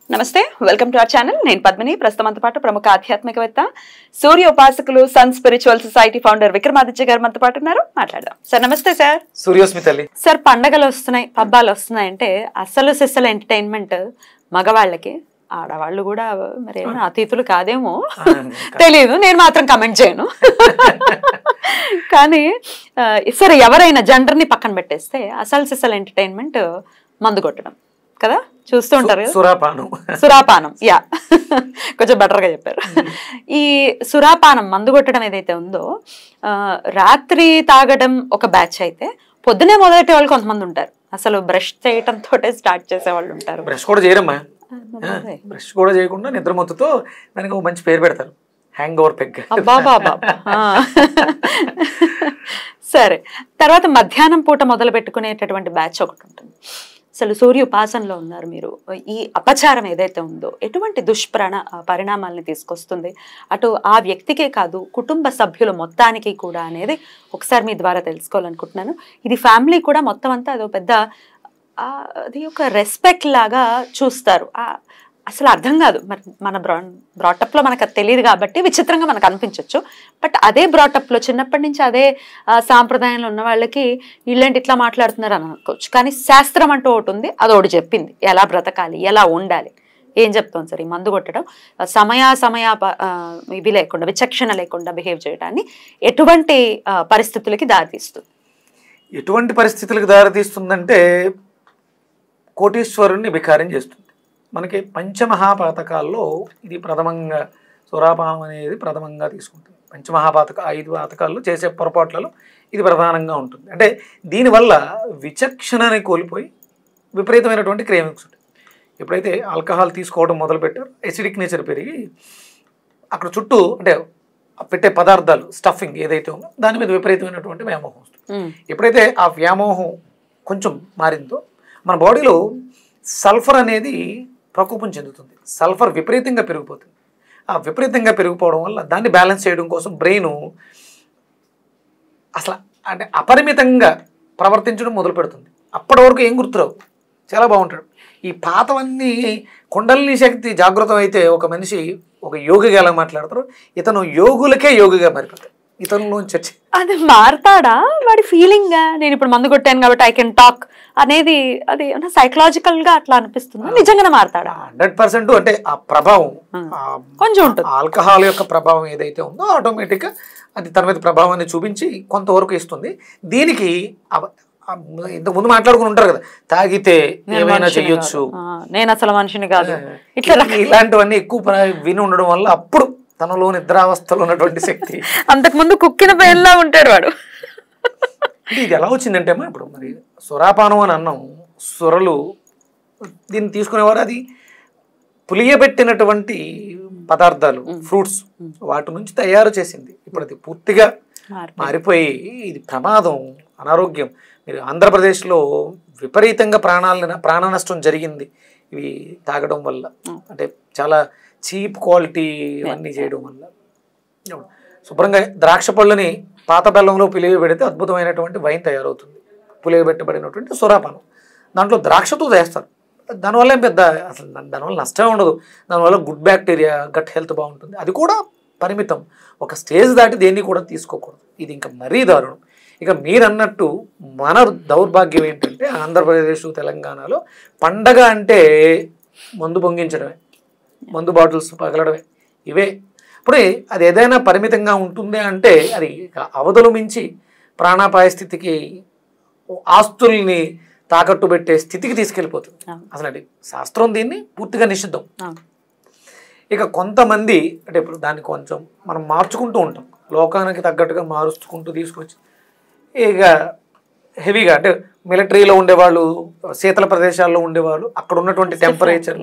నమస్తే welcome to our channel నేను పద్మిని ప్రస్తుతంతో పాటు ప్రముఖ ఆధ్యాత్మికవేత్త సూర్య ఉపాసకులు sun spiritual society founder Vikramaditya గారు మనతో పాటు ఉన్నారు మాట్లాడదాం సార్ నమస్తే సార్ సూర్యోస్మితల్లి సార్ పండగలు వస్తున్నాయి పబ్బాలు వస్తున్నాయి అంటే అసలు సిస్సల ఎంటర్టైన్మెంట్ మగవాళ్ళకి ఆడవాళ్ళు కూడా మరి అతిథులు కాదేమో తెలియదు నేను మాత్రం కమెంట్ చేయను కానీ సరే ఎవరైనా జెండర్ని పక్కన పెట్టేస్తే అసలు సిస్సల ఎంటర్టైన్మెంట్ మందు కొట్టడం కదా చూస్తూ ఉంటారు సురాపానం యా కొంచెం బెటర్గా చెప్పారు ఈ సురాపానం మందు కొట్టడం ఏదైతే ఉందో రాత్రి తాగడం ఒక బ్యాచ్ అయితే పొద్దునే మొదలెట్టే వాళ్ళు కొంతమంది ఉంటారు అసలు బ్రష్ చేయటంతో స్టార్ట్ చేసే వాళ్ళు ఉంటారు బ్రష్ కూడా చేయరమ్మా బ్రష్ కూడా చేయకుండా నిద్రమత్తుతో దానికి ఒక మంచి పేరు పెడతారు హ్యాంగ్ ఓవర్ పెగ్ సరే తర్వాత మధ్యాహ్నం పూట మొదలు పెట్టుకునేటటువంటి బ్యాచ్ ఒకటి ఉంటుంది అసలు సూర్య ఉపాసనలో ఉన్నారు మీరు ఈ అపచారం ఏదైతే ఉందో ఎటువంటి పరిణామాలని తీసుకొస్తుంది అటు ఆ వ్యక్తికే కాదు కుటుంబ సభ్యులు మొత్తానికి కూడా అనేది ఒకసారి మీ ద్వారా తెలుసుకోవాలనుకుంటున్నాను ఇది ఫ్యామిలీ కూడా మొత్తం అంతా అదో పెద్ద అది ఒక రెస్పెక్ట్ లాగా చూస్తారు అసలు అర్థం కాదు మరి మన బ్రాటప్లో మనకు అది తెలియదు కాబట్టి విచిత్రంగా మనకు అనిపించవచ్చు బట్ అదే బ్రాటప్లో చిన్నప్పటి నుంచి అదే సాంప్రదాయంలో ఉన్న వాళ్ళకి వీళ్ళేంటి ఇట్లా మాట్లాడుతున్నారు అని అనుకోవచ్చు కానీ శాస్త్రం అంటూ ఒకటి ఉంది అది ఒకటి చెప్పింది ఎలా బ్రతకాలి ఎలా ఉండాలి ఏం చెప్తాం సార్ ఈ మందు కొట్టడం సమయ ఇవి లేకుండా విచక్షణ లేకుండా బిహేవ్ చేయడాన్ని ఎటువంటి పరిస్థితులకి దారితీస్తుంది ఎటువంటి పరిస్థితులకు దారితీస్తుందంటే కోటీశ్వరుణ్ణి వికారం చేస్తుంది మనకి పంచమహాపాతకాల్లో ఇది ప్రథమంగా సురాపానం అనేది ప్రథమంగా తీసుకుంటుంది పంచమహాపాతక 5 పాతకాల్లో చేసే పొరపాట్లలో ఇది ప్రధానంగా ఉంటుంది అంటే దీనివల్ల విచక్షణని కోల్పోయి విపరీతమైనటువంటి క్రేవింగ్స్ ఉంటాయి ఎప్పుడైతే ఆల్కహాల్ తీసుకోవడం మొదలుపెట్టారు ఎసిడిక్ నేచర్ పెరిగి అక్కడ చుట్టూ అంటే పెట్టే పదార్థాలు స్టఫింగ్ ఏదైతే ఉందో దాని మీద విపరీతమైనటువంటి వ్యామోహం వస్తుంది ఎప్పుడైతే ఆ వ్యామోహం కొంచెం మారిందో మన బాడీలో సల్ఫర్ అనేది ప్రకోపం చెందుతుంది సల్ఫర్ విపరీతంగా పెరిగిపోతుంది ఆ విపరీతంగా పెరిగిపోవడం వల్ల దాన్ని బ్యాలెన్స్ చేయడం కోసం బ్రెయిన్ అసలు అంటే అపరిమితంగా ప్రవర్తించడం మొదలు పెడుతుంది అప్పటి వరకు ఏం గుర్తురావు చాలా బాగుంటాడు ఈ పాతవన్నీ కుండలిని శక్తి జాగృతం అయితే ఒక మనిషి ఒక యోగిగా ఎలా మాట్లాడతారు ఇతను యోగులకే యోగిగా మారిపోతాడు ఇతనులో చర్చ అది మారతాడా వాడి ఫీలింగ్ నేను ఇప్పుడు మందు కొట్టాను కాబట్టి ఐ కెన్ టాక్ అనేది అది సైకలాజికల్ గా అట్లా అనిపిస్తుంది నిజంగానే మారతాడా 100% అంటే ఆ ప్రభావం కొంచెం ఉంటుంది ఆల్కహాల్ యొక్క ప్రభావం ఏదైతే ఉందో ఆటోమేటిక్ గా అది తన మీద ప్రభావాన్ని చూపించి కొంతవరకు ఇస్తుంది దీనికి ఇంతకు ముందు మాట్లాడుకుని ఉంటారు కదా తాగితే ఏమైనా చెయ్యొచ్చు నేను అసలు మనిషిని కాదు ఇలాంటివన్నీ ఎక్కువ విని ఉండడం వల్ల అప్పుడు తనలో నిద్రావస్థలో ఉన్నటువంటి శక్తి అంతకుముందు కుక్కిన పేర్లా ఉంటాడు వాడు ఇది ఎలా వచ్చిందంటే అమ్మా ఇప్పుడు మరి సురాపానం అని అన్నాం సురలు దీన్ని తీసుకునేవారు అది పులియబెట్టినటువంటి పదార్థాలు ఫ్రూట్స్ వాటి నుంచి తయారు చేసింది ఇప్పుడు అది పూర్తిగా మారిపోయి ఇది ప్రమాదం అనారోగ్యం మీరు ఆంధ్రప్రదేశ్లో విపరీతంగా ప్రాణ నష్టం జరిగింది ఇవి తాగడం వల్ల అంటే చాలా చీప్ క్వాలిటీ అన్నీ చేయడం వల్ల శుభ్రంగా ద్రాక్ష పళ్ళని పాత బెల్లంలో పులియబెడితే అద్భుతమైనటువంటి వైన్ తయారవుతుంది పులియబెట్టబడినటువంటి సురాపానం దాంట్లో ద్రాక్షతో చేస్తారు దానివల్ల ఏం పెద్ద అసలు దానివల్ల నష్టమే ఉండదు దానివల్ల గుడ్ బ్యాక్టీరియా గట్ హెల్త్ బాగుంటుంది అది కూడా పరిమితం ఒక స్టేజ్ దాటి దేన్ని కూడా తీసుకోకూడదు ఇది ఇంకా మరీ దారుణం ఇక మీరు అన్నట్టు మన దౌర్భాగ్యం ఏంటంటే ఆంధ్రప్రదేశ్ తెలంగాణలో పండగ అంటే మందు పొంగించడమే మందు బాటిల్స్ పగలడమే ఇవే ఇప్పుడే అది ఏదైనా పరిమితంగా ఉంటుంది అంటే అది అవధులు మించి ప్రాణాపాయ స్థితికి ఆస్తుల్ని తాకట్టు పెట్టే స్థితికి తీసుకెళ్ళిపోతుంది అసలు అది శాస్త్రం దీన్ని పూర్తిగా నిషిద్ధం ఇక కొంతమంది అంటే ఇప్పుడు దాన్ని కొంచెం మనం మార్చుకుంటూ ఉంటాం లోకానికి తగ్గట్టుగా మారుచుకుంటూ తీసుకొచ్చి ఇక హెవీగా అంటే మిలిటరీలో ఉండేవాళ్ళు శీతల ప్రదేశాల్లో ఉండేవాళ్ళు అక్కడ ఉన్నటువంటి టెంపరేచర్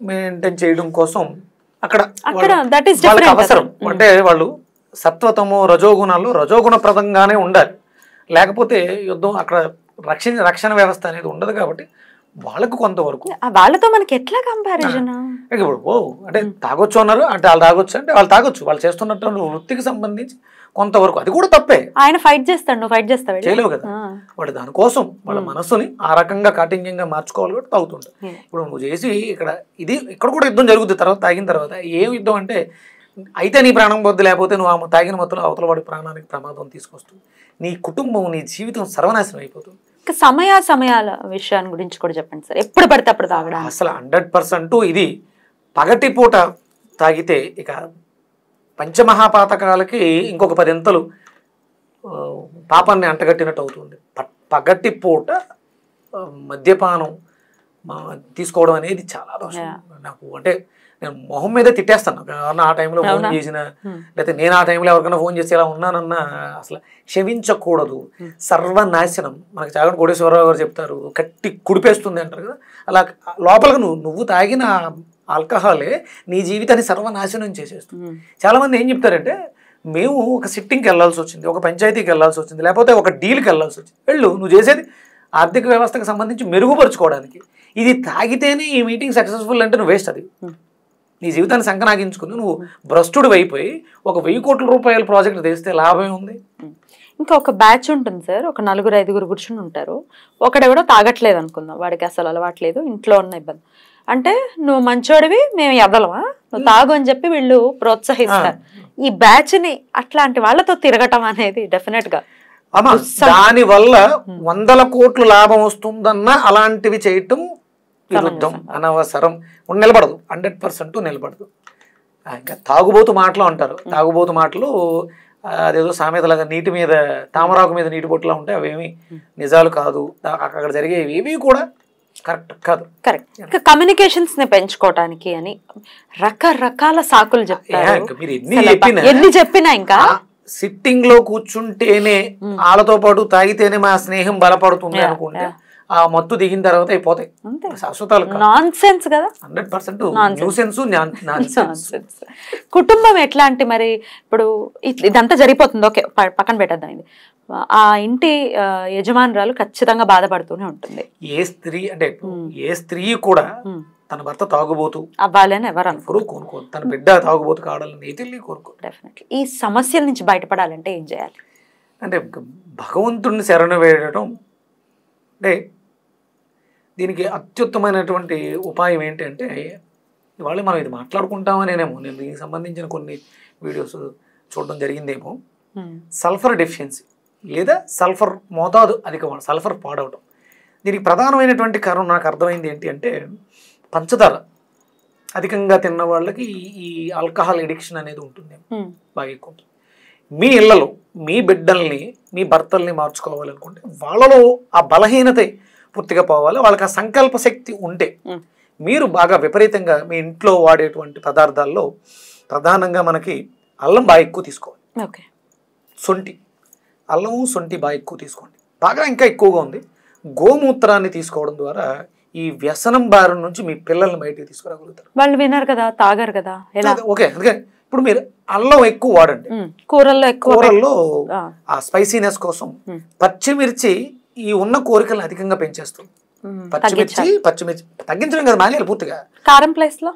మెయింటైన్ చేయడం కోసం అక్కడ వాళ్ళకి అవసరం అంటే వాళ్ళు సత్వతమో రజోగుణాల్లో రజోగుణప్రదంగానే ఉండాలి లేకపోతే యుద్ధం అక్కడ రక్షణ వ్యవస్థ అనేది ఉండదు కాబట్టి వాళ్ళకు కొంతవరకు వాళ్ళతో మనకి ఎట్లా కంపారిజన్ ఇప్పుడు అంటే తాగొచ్చు అన్నారు అంటే వాళ్ళు తాగొచ్చు అంటే వాళ్ళు తాగొచ్చు వాళ్ళు చేస్తున్నటువంటి వృత్తికి సంబంధించి కొంతవరకు అది కూడా తప్పే. ఆయన ఫైట్ చేస్తాడు, నువ్వు ఫైట్ చేస్తావు చేయలేవు కదా. వాడు దానికోసం వాళ్ళ మనసుని ఆ రకంగా కాఠిన్యంగా మార్చుకోవాలి కూడా తాగుతుంటాడు. ఇప్పుడు నువ్వు చేసి ఇక్కడ కూడా యుద్ధం జరుగుతుంది తర్వాత తాగిన తర్వాత. ఏం యుద్ధం అంటే అయితే నీ ప్రాణం పొద్దు, లేకపోతే నువ్వు తాగిన మొత్తం అవతల వాడి ప్రాణానికి ప్రమాదం తీసుకొస్తుంది, నీ కుటుంబం నీ జీవితం సర్వనాశనం అయిపోతుంది. ఇంకా సమయాల విషయాన్ని గురించి కూడా చెప్పండి సార్. ఎప్పుడు పడితే అప్పుడు తాగడం అసలు 100% ఇది పగటిపూట తాగితే ఇక పంచమహాపాతకాలకి ఇంకొక 10 అంతలు పాపాన్ని అంటగట్టినట్టు అవుతుంది. పగటిపూట మద్యపానం తీసుకోవడం అనేది చాలా దోషం. నాకు అంటే నేను మొహం మీద తిట్టేస్తాను ఎవరన్నా ఆ టైంలో ఫోన్ చేసిన, లేకపోతే నేను ఆ టైంలో ఎవరికైనా ఫోన్ చేసి ఇలా ఉన్నానన్నా అసలు క్షమించకూడదు. సర్వనాశనం. మనకి చాగంటి కోటేశ్వరరావు గారు చెప్తారు, కట్టి కుడిపేస్తుంది అంటారు కదా. అలా లోపలికి నువ్వు తాగిన ఆల్కహాలే నీ జీవితాన్ని సర్వనాశనం చేసేస్తుంది. చాలామంది ఏం చెప్తారంటే, మేము ఒక సిట్టింగ్కి వెళ్ళాల్సి వచ్చింది, ఒక పంచాయతీకి వెళ్ళాల్సి వచ్చింది, లేకపోతే ఒక డీల్కి వెళ్ళాల్సి వచ్చింది. నువ్వు చేసేది ఆర్థిక వ్యవస్థకు సంబంధించి మెరుగుపరుచుకోవడానికి. ఇది తాగితేనే ఈ మీటింగ్ సక్సెస్ఫుల్ అంటే నువ్వు వేస్ట్. అది నీ జీవితాన్ని సంకనాగించుకుని నువ్వు భ్రష్టుడు అయిపోయి ఒక 1000 కోట్ల రూపాయల ప్రాజెక్ట్ తెస్తే లాభం ఉంది. ఇంకా ఒక బ్యాచ్ ఉంటుంది సార్, ఒక 4-5 కూర్చుని ఉంటారు. ఒకడెవడో తాగట్లేదు అనుకుందాం, వాడికి అసలు అలవాట్లేదు, ఇంట్లో ఉన్న ఇబ్బంది. అంటే నువ్వు మంచోడివి, మేము ఎదలవా, నువ్వు తాగు అని చెప్పి వీళ్ళు ప్రోత్సహిస్తారు. ఈ బ్యాచ్ ని అట్లాంటి వాళ్ళతో తిరగటం అనేది డెఫినెట్ గా దాని వల్ల 100 కోట్ల లాభం వస్తుందన్న అలాంటివి చేయటం విరుద్ధం, అనవసరం. నిలబడదు, 100% నిలబడదు. ఇంకా తాగుబోతు మాటలు అంటారు. తాగుబోతు మాటలు అదేదో సామెతలాగా నీటి మీద తామరాకు మీద నీటి బొట్టులా ఉంటాయి, అవేమి నిజాలు కాదు. అక్కడ జరిగేవి ఏవి కూడా కరెక్ట్ కాదు. కరెక్ట్. ఇంకా కమ్యూనికేషన్స్ ని పెంచుకోవటానికి అని రకరకాల సాకులు చెప్తారు. మీరు ఎన్ని చెప్పినా ఇంకా సిట్టింగ్ లో కూర్చుంటేనే వాళ్ళతో పాటు తాగితేనే మా స్నేహం బలపడుతుంది అనుకుంటే ఆ మత్తు దిగిన తర్వాత అయిపోతాయి శాశ్వతాలు. నాన్సెన్స్ కదా, 100% న్యూసెన్స్, నాన్సెన్స్. కుటుంబం ఎట్లాంటి మరి ఇప్పుడు ఇదంతా జరిగిపోతుంది, ఓకే పక్కన పెట్టద్దాం. ఇది ఆ ఇంటి యజమానురాలు ఖచ్చితంగా బాధపడుతూనే ఉంటుంది. ఏ స్త్రీ కూడా తన భర్త తాగుబోతు అవ్వాలని ఎవరు కోరుకోరు, తన బిడ్డ తాగుబోతు కావాలని అయితే కోరుకోరు. డెఫినెట్లీ. ఈ సమస్యల నుంచి బయటపడాలంటే ఏం చేయాలి అంటే భగవంతుడిని శరణు వేయడం. అంటే దీనికి అత్యుత్తమైనటువంటి ఉపాయం ఏంటంటే, ఇవాళ మనం ఇది మాట్లాడుకుంటామనేమో, నేను దీనికి సంబంధించిన కొన్ని వీడియోస్ చూడడం జరిగిందేమో. సల్ఫర్ డెఫిషియన్సీ లేదా సల్ఫర్ మోతాదు అధికం, సల్ఫర్ పాడవటం. దీనికి ప్రధానమైనటువంటి కారణం నాకు అర్థమైంది ఏంటి అంటే, పంచదార అధికంగా తిన్న వాళ్ళకి ఈ ఆల్కహాల్ ఎడిక్షన్ అనేది ఉంటుంది బాగా ఎక్కువ. మీ ఇళ్లలో మీ బిడ్డల్ని మీ భర్తల్ని మార్చుకోవాలనుకుంటే వాళ్ళలో ఆ బలహీనత పూర్తిగా పోవాలి. వాళ్ళకి ఆ సంకల్ప శక్తి ఉంటే మీరు బాగా విపరీతంగా మీ ఇంట్లో వాడేటువంటి పదార్థాల్లో ప్రధానంగా మనకి అల్లం బాగా ఎక్కువ తీసుకోవాలి. సొంటి, అల్లము సొంటి బాగా ఎక్కువ తీసుకోండి. బాగా ఇంకా ఎక్కువగా ఉంది గోమూత్రాన్ని తీసుకోవడం ద్వారా ఈ వ్యసనం బారి నుంచి మీ పిల్లల్ని బయటికి తీసుకురాగలుగుతారు. వాళ్ళు వినరు కదా, తాగరు కదా. ఓకే, అందుకే ఇప్పుడు మీరు అల్లం ఎక్కువ వాడండి. కూరల్లో ఆ స్పైసీనెస్ కోసం పచ్చిమిర్చి ఈ ఉన్న కోరికలను అధికంగా పెంచేస్తుంది. పచ్చిమిర్చి తగ్గించడం కదా, మానేయాలి పూర్తిగా. కారం ప్లేస్ లో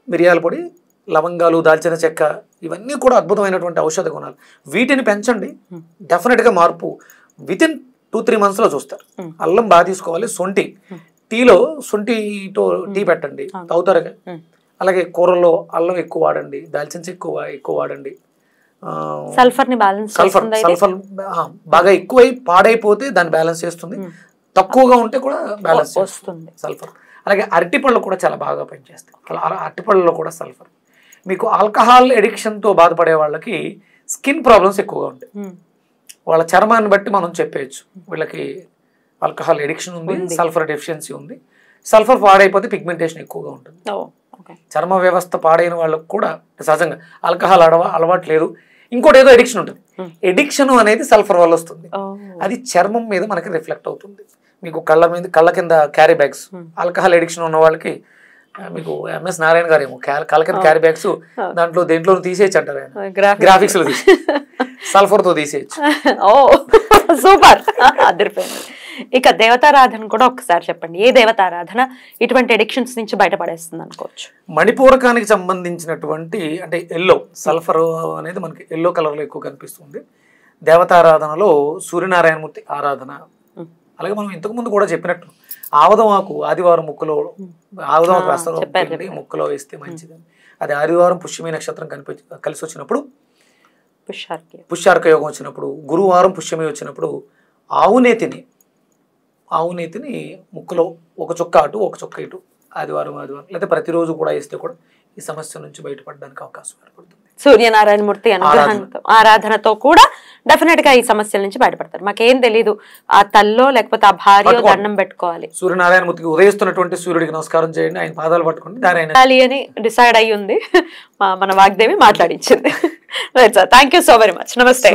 మిరియాల పొడి, లవంగాలు, దాల్చిన చెక్క, ఇవన్నీ కూడా అద్భుతమైనటువంటి ఔషధ గుణాలు. వీటిని పెంచండి, డెఫినెట్గా మార్పు వితిన్ 2-3 months లో చూస్తారు. అల్లం బాగా తీసుకోవాలి. సొంటి, టీలో సొంటితో టీ పెట్టండి, తాగుతారు. అలాగే కూరల్లో అల్లం ఎక్కువ వాడండి, దాల్చిన ఎక్కువ వాడండి. సల్ఫర్ బాగా ఎక్కువై పాడైపోతే దాన్ని బ్యాలెన్స్ చేస్తుంది, తక్కువగా ఉంటే కూడా బ్యాలెన్స్ చేస్తుంది సల్ఫర్. అలాగే అరటిపళ్ళు కూడా చాలా బాగా పనిచేస్తాయి. అరటిపళ్ళలో కూడా సల్ఫర్. మీకు ఆల్కహాల్ ఎడిక్షన్తో బాధపడే వాళ్ళకి స్కిన్ ప్రాబ్లమ్స్ ఎక్కువగా ఉంటాయి. వాళ్ళ చర్మాన్ని బట్టి మనం చెప్పేయచ్చు వీళ్ళకి ఆల్కహాల్ ఎడిక్షన్ ఉంది, సల్ఫర్ డెఫిషియన్సీ ఉంది. సల్ఫర్ పాడైపోతే పిగ్మెంటేషన్ ఎక్కువగా ఉంటుంది. చర్మ వ్యవస్థ పాడైన వాళ్ళకు కూడా సహజంగా ఆల్కహాల్ అలవాటు లేదు, ఇంకోటి ఏదో ఎడిక్షన్ ఉంటుంది. ఎడిక్షన్ అనేది సల్ఫర్ వల్ల వస్తుంది. అది చర్మం మీద మనకి రిఫ్లెక్ట్ అవుతుంది. మీకు కళ్ళ కింద క్యారీ బ్యాగ్స్, ఆల్కహాల్ ఎడిక్షన్ ఉన్న వాళ్ళకి మీకు ఎంఎస్ నారాయణ గారు ఏమో కళ్ళ కింద క్యారీ బ్యాగ్స్ దేంట్లో తీసేయచ్చు అంటారు ఆయన, గ్రాఫిక్స్ లో సల్ఫర్ తో తీసేయచ్చు. సూపర్, అదిరిపోయింది. ఇక దేవతారాధన కూడా ఒక్కసారి చెప్పండి. ఏ దేవతారాధన ఇటువంటి ఎడిక్షన్స్ నుంచి బయటపడేస్తుంది అనుకోవచ్చు? మణిపూరకానికి సంబంధించినటువంటి అంటే ఎల్లో సల్ఫర్ అనేది మనకి ఎల్లో కలర్లో ఎక్కువ కనిపిస్తుంది. దేవతారాధనలో సూర్యనారాయణమూర్తి ఆరాధన, అలాగే మనం ఇంతకుముందు కూడా చెప్పినట్టు ఆవదం ఆకు ఆదివారం ముక్కులో ఆవదం ఆకు రసంలో ముక్కులో వేస్తే మంచిదని. అది ఆదివారం పుష్యమి నక్షత్రం కలిసి వచ్చినప్పుడు, పుష్యార్క యోగం వచ్చినప్పుడు, గురువారం పుష్యమి వచ్చినప్పుడు ఆవు నేతిని ముక్కులో ఒక చుక్క అటు ఒక చుక్క ఇటు ఆదివారం లేదా ప్రతిరోజు కూడా వేస్తే కూడా ఈ సమస్య నుంచి బయటపడడానికి అవకాశం ఏర్పడుతుంది. సూర్యనారాయణమూర్తి అనుగ్రహంతో ఆరాధనతో కూడా డెఫినెట్ గా ఈ సమస్యల నుంచి బయటపడతారు. మాకేం తెలీదు, ఆ తల్లో లేకపోతే ఆ భార్య దండం పెట్టుకోవాలి. సూర్యనారాయణమూర్తికి ఉదయిస్తున్నటువంటి సూర్యుడికి నమస్కారం చేయండి, ఆయన పాదాలు పట్టుకోండి, దాని అని డిసైడ్ అయ్యి ఉంది. మన వాగ్దేవి మాట్లాడించింది. Right sir, thank you so very much. నమస్తే.